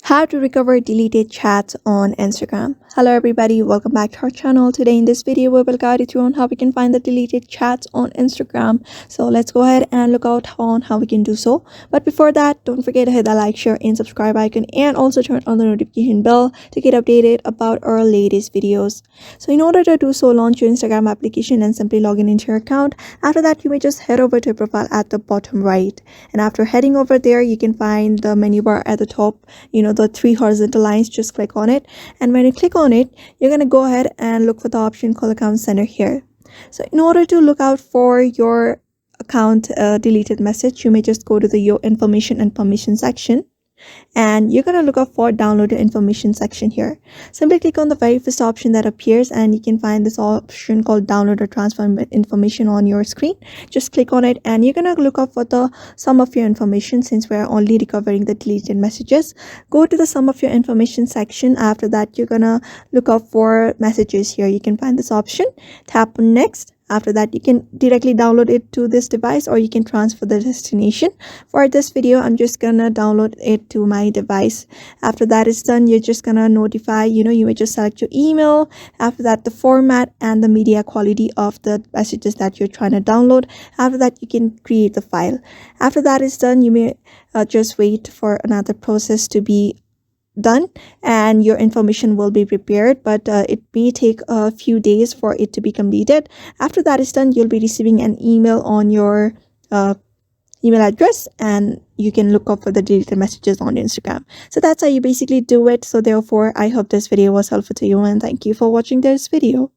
How to recover deleted chats on Instagram. Hello everybody, welcome back to our channel. Today in this video we will guide you through on how we can find the deleted chats on Instagram. So let's go ahead and look out on how we can do so. But before that, don't forget to hit the like, share and subscribe icon and also turn on the notification bell to get updated about our latest videos. So in order to do so, launch your Instagram application and simply log in into your account. After that, you may just head over to your profile at the bottom right, and after heading over there you can find the menu bar at the top, the three horizontal lines. Just click on it, and when you click on it, you're going to go ahead and look for the option called account center here. So in order to look out for your account deleted message, you may just go to the your information and permission section, and you're going to look up for downloaded information section here. Simply click on the very first option that appears, and you can find this option called download or transfer information on your screen. Just click on it, and you're going to look up for the sum of your information. Since we're only recovering the deleted messages, go to the sum of your information section. After that, you're going to look up for messages here. You can find this option, tap on next. After that, you can directly download it to this device, or you can transfer the destination. For this video, I'm just gonna download it to my device. After that is done, you're just gonna notify, you may just select your email. After that, the format and the media quality of the messages that you're trying to download. After that, you can create the file. After that is done, you may just wait for another process to be done, and your information will be prepared, but it may take a few days for it to be completed. After that is done, you'll be receiving an email on your email address, and you can look up for the deleted messages on Instagram. So that's how you basically do it. So therefore, I hope this video was helpful to you, and thank you for watching this video.